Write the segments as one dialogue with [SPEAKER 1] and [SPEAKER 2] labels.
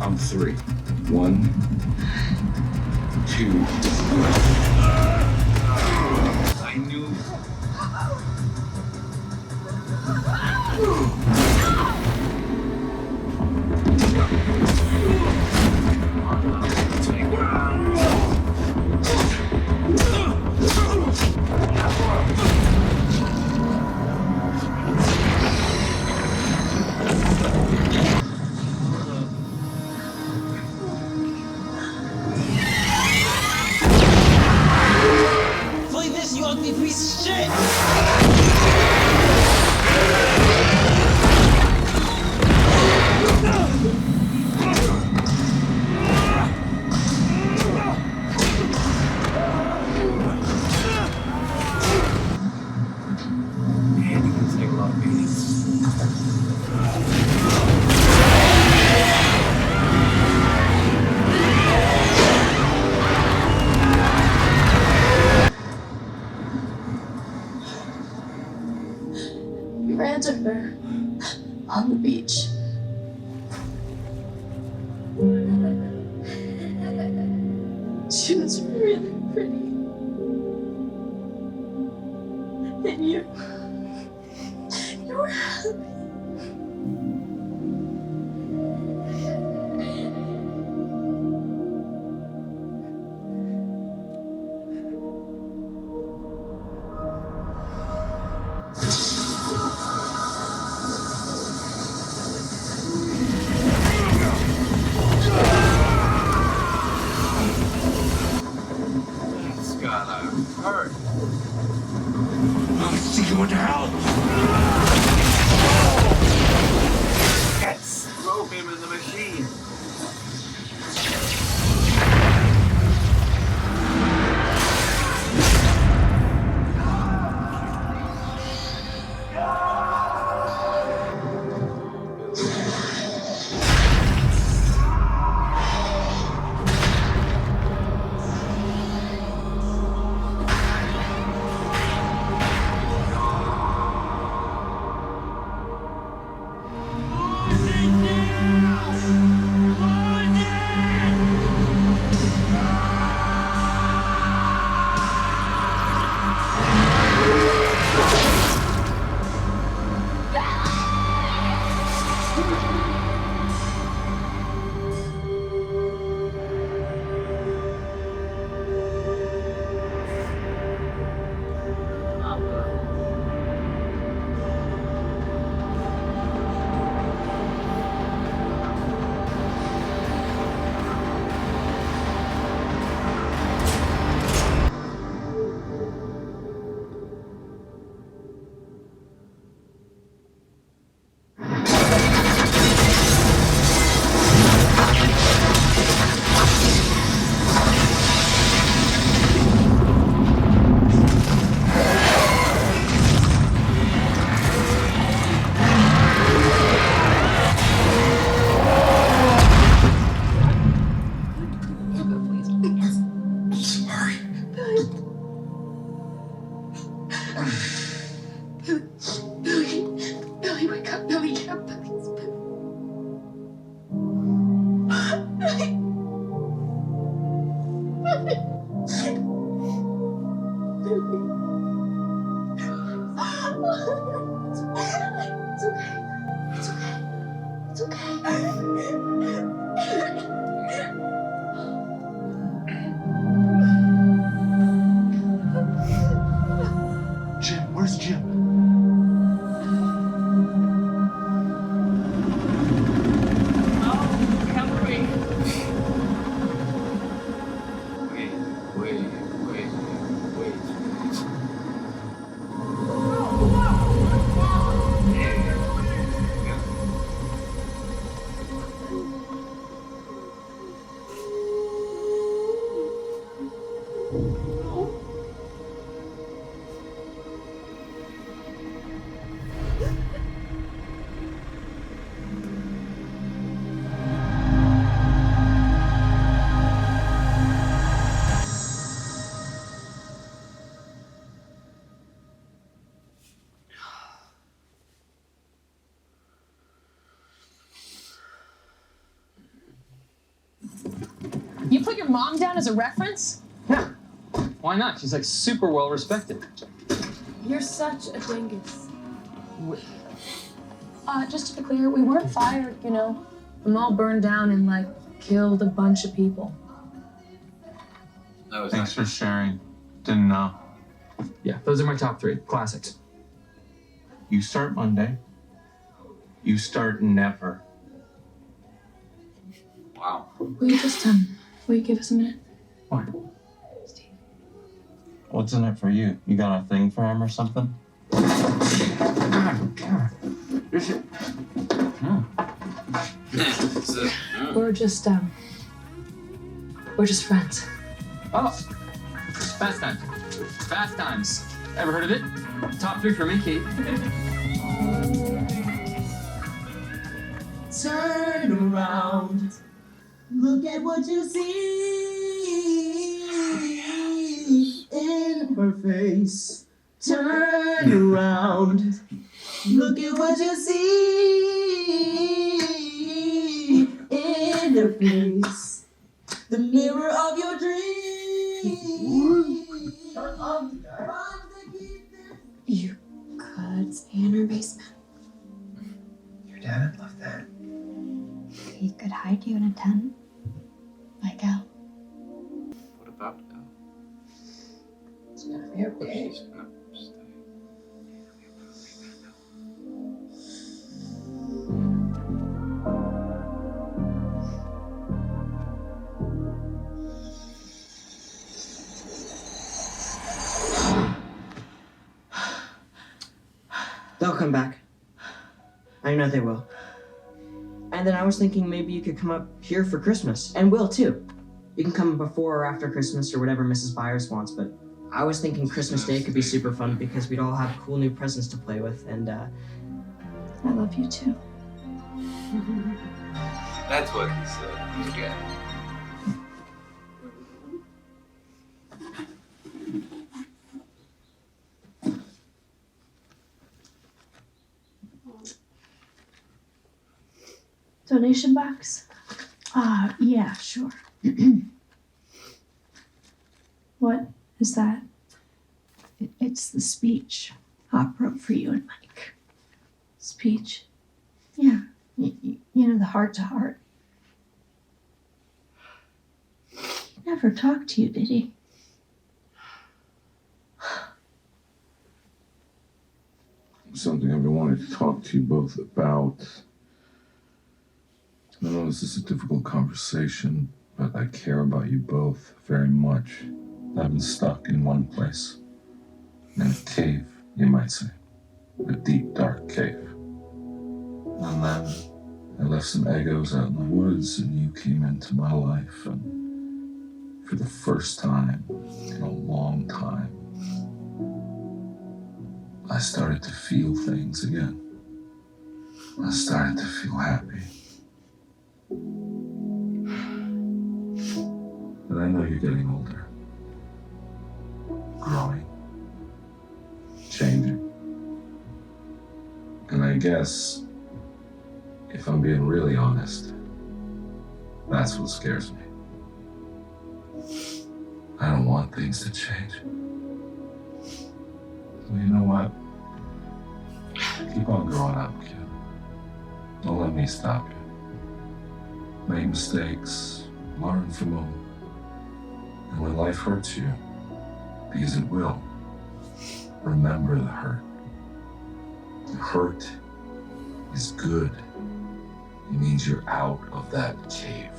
[SPEAKER 1] On 3. 1, 2. I knew.
[SPEAKER 2] Play this, you ugly piece of shit!
[SPEAKER 1] Man, you can take a lot of beatings.
[SPEAKER 3] We ran to her on the beach. She was really pretty. And you were happy.
[SPEAKER 1] That's gotta hurt. I'll see you in hell! Yes! Throw him in the machine! Billy, wake up. Billy, get up, please. Billy. It's okay. It's okay. It's okay. Jim, where's Jim?
[SPEAKER 4] mom down as a reference?
[SPEAKER 5] Yeah. Why not? She's like super well respected.
[SPEAKER 3] You're such a dingus.
[SPEAKER 4] Just to be clear, we weren't fired, you know. The mall burned down and, like, killed a bunch of people.
[SPEAKER 6] Thanks for sharing. Didn't know.
[SPEAKER 5] Yeah, those are my top 3 classics.
[SPEAKER 6] You start Monday. You start never.
[SPEAKER 1] Wow.
[SPEAKER 3] Will you just, will you give us a minute?
[SPEAKER 5] Why?
[SPEAKER 3] Steve.
[SPEAKER 6] What's in it for you? You got a thing for him or something?
[SPEAKER 3] We're just friends.
[SPEAKER 5] Oh, Fast Times. Fast Times. Ever heard of it? Top 3 for me, Kate.
[SPEAKER 2] Turn around. Look at what you see in her face. Turn around. Look at what you see in her face. The mirror of your dreams.
[SPEAKER 3] You could stay in our basement.
[SPEAKER 7] Your dad would love that.
[SPEAKER 3] He could hide you in a tent. Like Elle.
[SPEAKER 1] What about Elle?
[SPEAKER 3] It's gonna be okay.
[SPEAKER 1] She's gonna stay.
[SPEAKER 2] They'll come back. I know they will. And then I was thinking maybe you could come up here for Christmas. And Will, too. You can come before or after Christmas or whatever Mrs. Byers wants, but I was thinking Christmas Day could be super fun because we'd all have cool new presents to play with, and,
[SPEAKER 3] I love you too.
[SPEAKER 1] That's what he said. Yeah.
[SPEAKER 3] Donation box? Yeah, sure. What is that? It's the speech Pop wrote for you and Mike. Speech? Yeah. You know, the heart to heart. He never talked to you, did he?
[SPEAKER 8] Something I've been wanting to talk to you both about. I know this is a difficult conversation, but I care about you both very much. I've been stuck in one place. In a cave, you might say. A deep, dark cave. And then I left some Eggos out in the woods, and you came into my life, and for the first time in a long time, I started to feel things again. I started to feel happy. But I know you're getting older. Growing. Changing. And I guess, if I'm being really honest, that's what scares me. I don't want things to change. So you know what? Keep on growing up, kid. Don't let me stop you. Make mistakes, learn from them. And when life hurts you, because it will, remember the hurt. The hurt is good. It means you're out of that cave.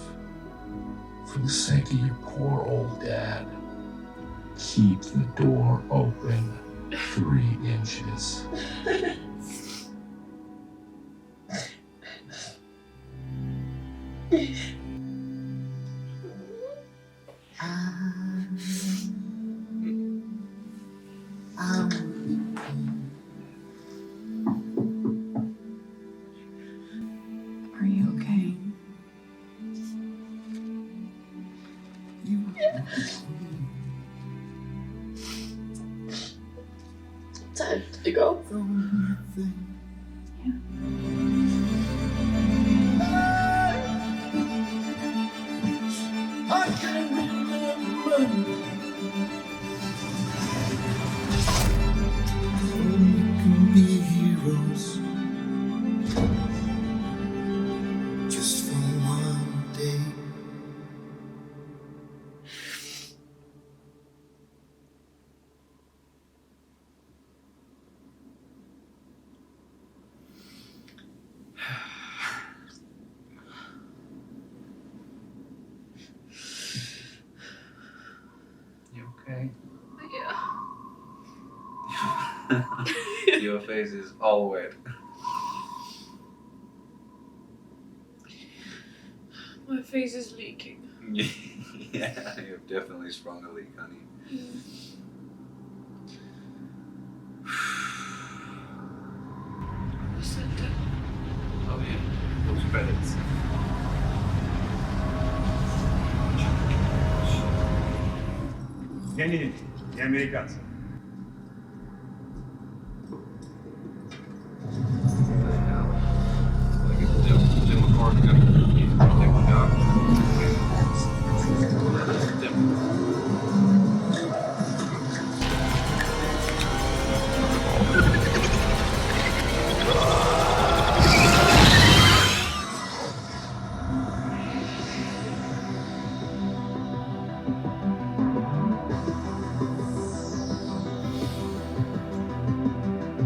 [SPEAKER 8] For the sake of your poor old dad, keep the door open 3 inches.
[SPEAKER 3] Are you okay?
[SPEAKER 4] Time to go.
[SPEAKER 2] I can
[SPEAKER 9] can be heroes just for one day.
[SPEAKER 1] You okay?
[SPEAKER 4] Yeah.
[SPEAKER 1] Your face is all wet.
[SPEAKER 4] My face is leaking.
[SPEAKER 1] Yeah, you've definitely sprung a leak, honey.
[SPEAKER 4] What's that?
[SPEAKER 1] Oh yeah, those credits.
[SPEAKER 10] Не-не-не, не американцы.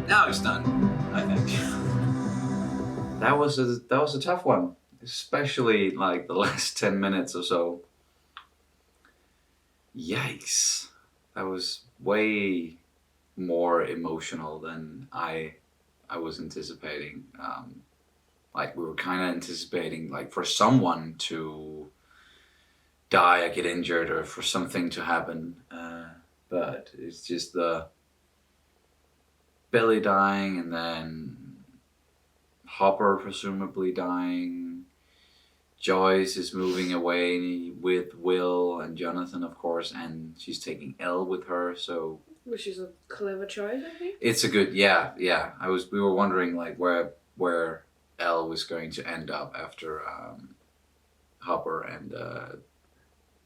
[SPEAKER 1] Now it's done, I think. That was a tough one, especially like the last 10 minutes or so. Yikes. That was way more emotional than I was anticipating. Like we were kind of anticipating like for someone to die or get injured or for something to happen. But it's just the Billy dying and then Hopper presumably dying. Joyce is moving away with Will and Jonathan, of course, and she's taking Elle with her, so...
[SPEAKER 4] Which is a clever choice, I think.
[SPEAKER 1] It's a good... Yeah. We were wondering, like, where Elle was going to end up after Hopper, and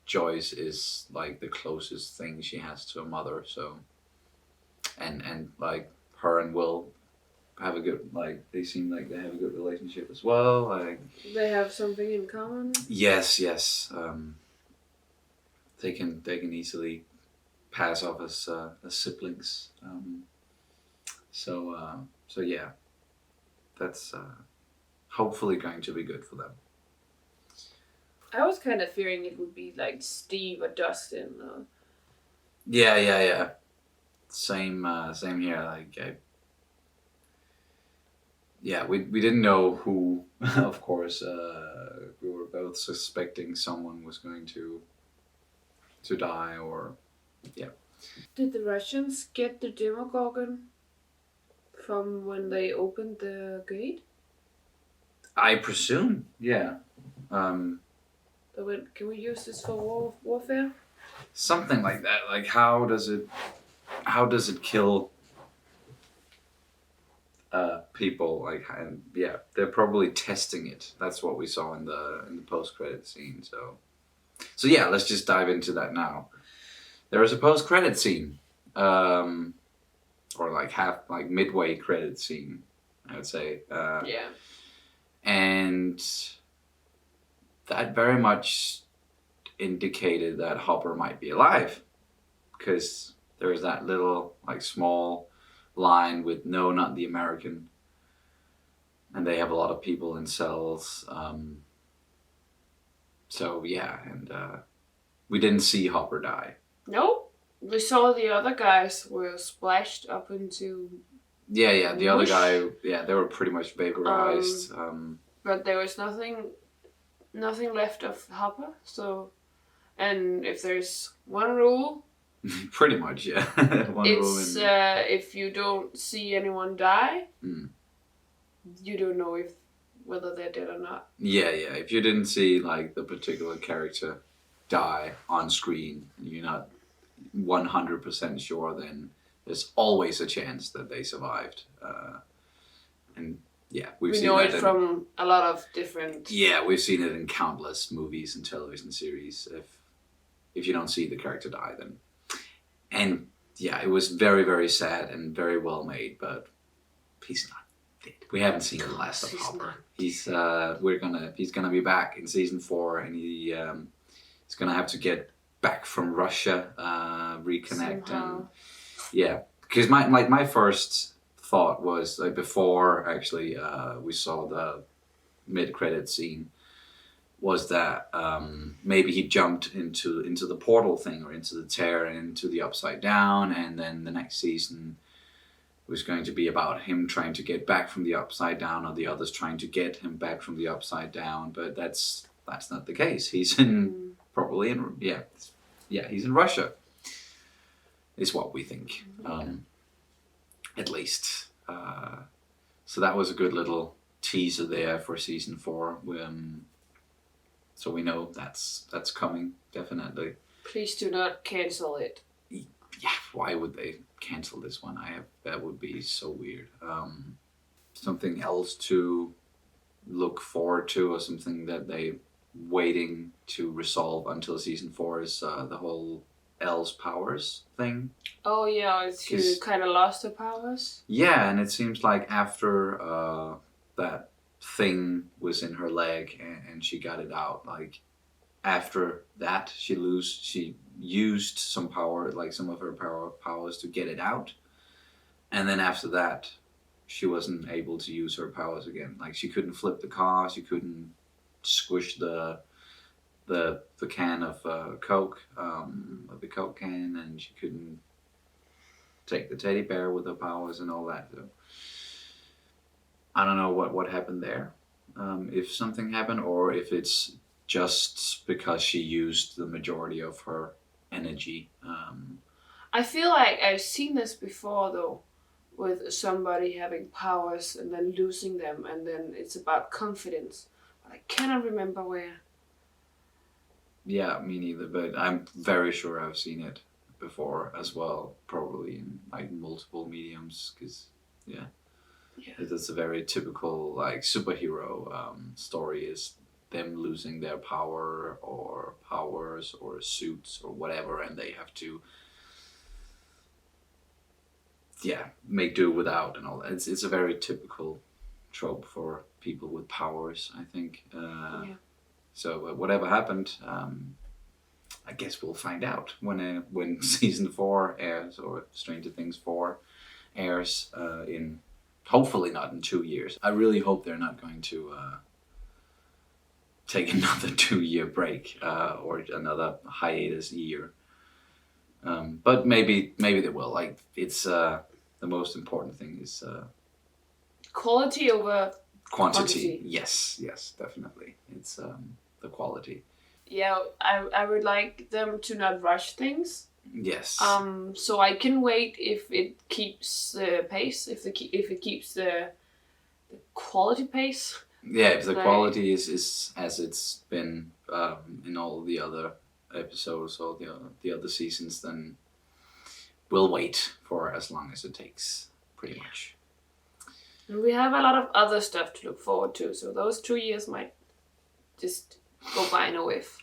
[SPEAKER 1] Joyce is, like, the closest thing she has to a mother, so... And like, her and Will have a good, like, they seem like they have a good relationship as well. Like,
[SPEAKER 4] they have something in common.
[SPEAKER 1] Yes. They can easily pass off as siblings. So yeah, that's hopefully going to be good for them.
[SPEAKER 4] I was kind of fearing it would be like Steve or Dustin.
[SPEAKER 1] Yeah. Same here. Like, we didn't know who. Of course, we were both suspecting someone was going to die, or yeah.
[SPEAKER 4] Did the Russians get the Demogorgon from when they opened the gate?
[SPEAKER 1] I presume, yeah.
[SPEAKER 4] Can we use this for warfare?
[SPEAKER 1] Something like that. Like, how does it kill people? Like, and yeah, they're probably testing it. That's what we saw in the post-credit scene. So yeah, let's just dive into that now. There is a post-credit scene, or like midway credit scene, I would say.
[SPEAKER 4] Yeah.
[SPEAKER 1] And that very much indicated that Hopper might be alive, because there's that little, like, small line with "No, not the American," and they have a lot of people in cells. So yeah, and we didn't see Hopper die.
[SPEAKER 4] No, we saw the other guys were splashed up into.
[SPEAKER 1] Yeah, the other
[SPEAKER 4] Whoosh.
[SPEAKER 1] guy. Yeah, they were pretty much vaporized.
[SPEAKER 4] But there was nothing left of Hopper. So, and if there's one rule,
[SPEAKER 1] Pretty much, yeah. One
[SPEAKER 4] it's
[SPEAKER 1] rule
[SPEAKER 4] if you don't see anyone die,
[SPEAKER 1] Mm.
[SPEAKER 4] you don't know whether they're dead or not.
[SPEAKER 1] Yeah. If you didn't see, like, the particular character die on screen, and you're not 100% sure, then there's always a chance that they survived. And yeah,
[SPEAKER 4] We
[SPEAKER 1] seen
[SPEAKER 4] know
[SPEAKER 1] that
[SPEAKER 4] it from a lot of different.
[SPEAKER 1] Yeah, we've seen it in countless movies and television series. if you don't see the character die, then. And yeah, it was very, very sad and very well made, but he's not dead. We haven't seen the last of Hopper. He's gonna be back in season 4, and he's gonna have to get back from Russia, reconnect.
[SPEAKER 4] Somehow.
[SPEAKER 1] And yeah, because my first thought was like before actually we saw the mid-credit scene was that maybe he jumped into the portal thing or into the tear and into the upside down, and then the next season was going to be about him trying to get back from the upside down, or the others trying to get him back from the upside down. But that's not the case. He's in probably in he's in Russia. Is what we think, at least. So that was a good little teaser there for season 4. So we know that's coming, definitely.
[SPEAKER 4] Please do not cancel it.
[SPEAKER 1] Yeah, why would they cancel this one? That would be so weird. Something else to look forward to, or something that they waiting to resolve until season 4 is the whole Elle's powers thing.
[SPEAKER 4] Oh yeah, she kind of lost her powers.
[SPEAKER 1] Yeah, and it seems like after that thing was in her leg and she got it out, like after that she used some power, like some of her powers to get it out, and then after that she wasn't able to use her powers again. Like she couldn't flip the car, she couldn't squish the can of Coke, the Coke can, and she couldn't take the teddy bear with her powers and all that. So I don't know what happened there. If something happened, or if it's just because she used the majority of her energy.
[SPEAKER 4] I feel like I've seen this before though, with somebody having powers and then losing them, and then it's about confidence. But I cannot remember where.
[SPEAKER 1] Yeah, me neither, but I'm very sure I've seen it before as well, probably in like multiple mediums, because it's a very typical like superhero story, is them losing their power or powers or suits or whatever, and they have to make do without and all that. It's a very typical trope for people with powers, I think. So whatever happened, I guess we'll find out when season 4 airs, or Stranger Things 4 airs, in hopefully not in 2 years. I really hope they're not going to take another 2-year break or another hiatus year. But maybe they will. Like it's the most important thing is
[SPEAKER 4] Quality over
[SPEAKER 1] quantity. Yes, definitely. It's the quality.
[SPEAKER 4] Yeah, I would like them to not rush things.
[SPEAKER 1] Yes.
[SPEAKER 4] So I can wait if it keeps the pace, if it keeps the quality pace.
[SPEAKER 1] Yeah, if the quality is as it's been in all the other episodes or the other seasons, then we'll wait for as long as it takes, pretty much.
[SPEAKER 4] And we have a lot of other stuff to look forward to, so those 2 years might just go by in a whiff.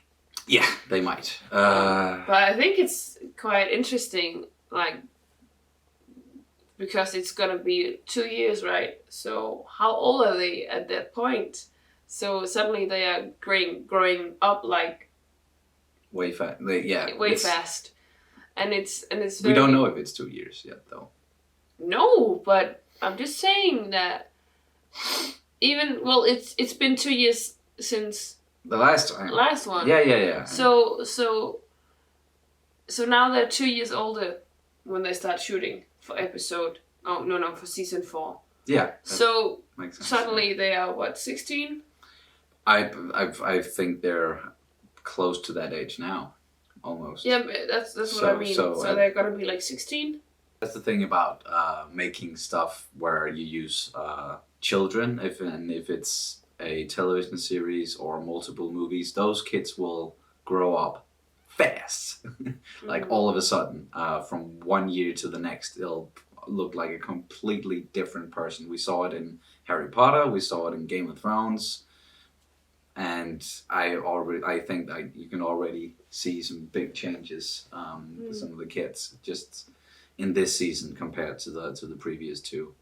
[SPEAKER 1] Yeah, they might.
[SPEAKER 4] But I think it's quite interesting, like, because it's gonna be 2 years, right? So how old are they at that point? So suddenly they are growing up like
[SPEAKER 1] way fast.
[SPEAKER 4] Fast, and it's very...
[SPEAKER 1] We don't know if it's 2 years yet, though.
[SPEAKER 4] No, but I'm just saying that it's been 2 years since
[SPEAKER 1] the last one. Yeah.
[SPEAKER 4] So now they're 2 years older when they start shooting for for season 4.
[SPEAKER 1] Yeah.
[SPEAKER 4] So
[SPEAKER 1] makes sense.
[SPEAKER 4] Suddenly they are what, 16?
[SPEAKER 1] I think they're close to that age now, almost.
[SPEAKER 4] Yeah, but that's what I mean. So they're gonna be like 16.
[SPEAKER 1] That's the thing about making stuff where you use children, if it's a television series or multiple movies, those kids will grow up fast. Like all of a sudden, from 1 year to the next, they'll look like a completely different person. We saw it in Harry Potter, we saw it in Game of Thrones, And I think that you can already see some big changes for some of the kids just in this season compared to the previous two.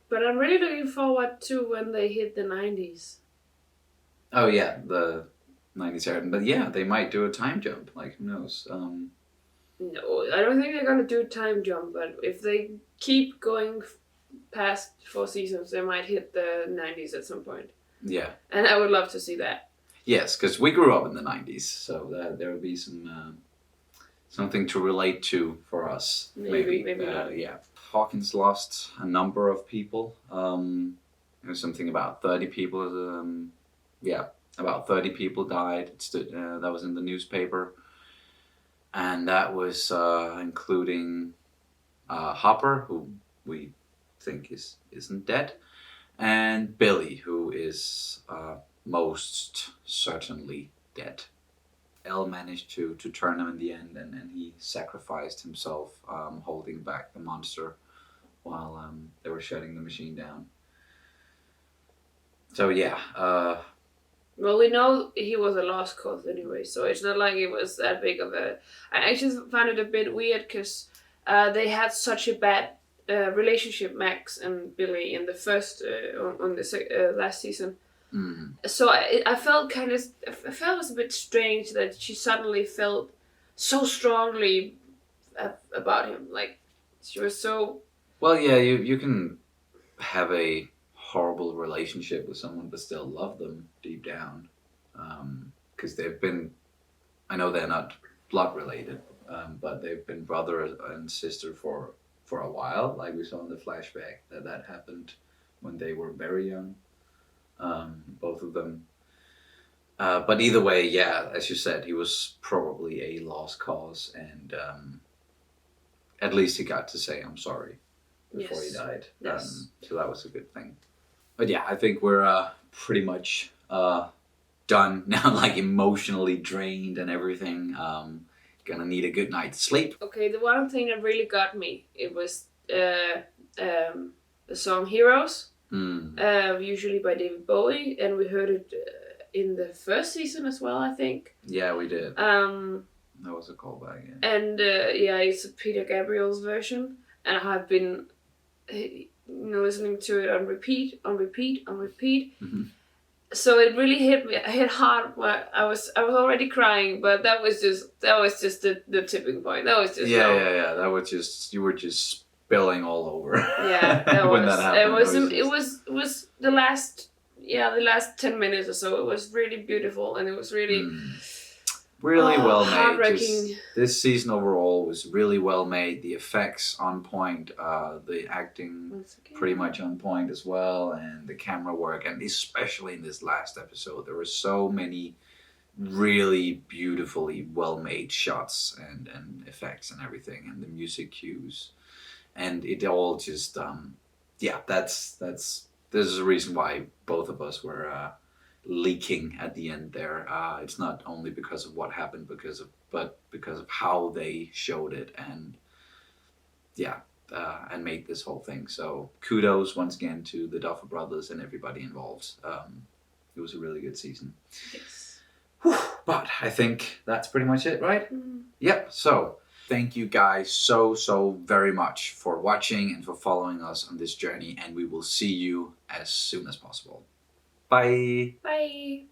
[SPEAKER 4] But I'm really looking forward to when they hit the 90s.
[SPEAKER 1] Oh yeah, the 90s era. But yeah, they might do a time jump. Like, who knows?
[SPEAKER 4] No, I don't think they're gonna do a time jump. But if they keep going past 4 seasons, they might hit the 90s at some point.
[SPEAKER 1] Yeah.
[SPEAKER 4] And I would love to see that.
[SPEAKER 1] Yes, because we grew up in the 90s, so there would be some something to relate to for us.
[SPEAKER 4] Maybe not.
[SPEAKER 1] Yeah. Hawkins lost a number of people. There was something about 30 people. About 30 people died. That was in the newspaper. And that was including Hopper, who we think isn't dead, and Billy, who is most certainly dead. Elle managed to turn him in the end, and he sacrificed himself, holding back the monster while they were shutting the machine down. So yeah.
[SPEAKER 4] Well, we know he was a lost cause anyway, so it's not like it was that big of a... I actually found it a bit weird because they had such a bad relationship, Max and Billy, in the first on the last season.
[SPEAKER 1] Mm.
[SPEAKER 4] So I felt I felt it was a bit strange that she suddenly felt so strongly about him. Like, she was so...
[SPEAKER 1] Well, yeah, you can have a horrible relationship with someone but still love them deep down, because they've been, I know they're not blood related, but they've been brother and sister for a while, like we saw in the flashback that happened when they were very young, both of them. But either way, yeah, as you said, he was probably a lost cause, and at least he got to say I'm sorry before he died.
[SPEAKER 4] Yes.
[SPEAKER 1] So that was a good thing. But yeah, I think we're pretty much done now, like emotionally drained and everything. Gonna need a good night's sleep.
[SPEAKER 4] Okay, the one thing that really got me, it was the song Heroes, usually by David Bowie, and we heard it in the first season as well, I think.
[SPEAKER 1] Yeah, we did.
[SPEAKER 4] That
[SPEAKER 1] was a callback, yeah.
[SPEAKER 4] And it's a Peter Gabriel's version, and I have been listening to it on repeat.
[SPEAKER 1] Mm-hmm.
[SPEAKER 4] So it really hit hard. I was already crying, but that was just the tipping point. That was just
[SPEAKER 1] yeah. That was just, you were just spilling all over.
[SPEAKER 4] Yeah, that
[SPEAKER 1] when
[SPEAKER 4] was.
[SPEAKER 1] That happened.
[SPEAKER 4] It was the last 10 minutes or so. It was really beautiful, and it was really
[SPEAKER 1] really well made.
[SPEAKER 4] Heartbreaking.
[SPEAKER 1] This season overall was really well made. The effects on point, the acting pretty much on point as well, and the camera work, and especially in this last episode, there were so many really beautifully well made shots and effects and everything, and the music cues, and it all just this is a reason why both of us were leaking at the end there. It's not only because of what happened, but because of how they showed it, and and made this whole thing. So kudos once again to the Duffer Brothers and everybody involved. It was a really good season.
[SPEAKER 4] Yes.
[SPEAKER 1] But I think that's pretty much it, right?
[SPEAKER 4] Mm.
[SPEAKER 1] Yep. So thank you guys so very much for watching and for following us on this journey, and we will see you as soon as possible. Bye.
[SPEAKER 4] Bye.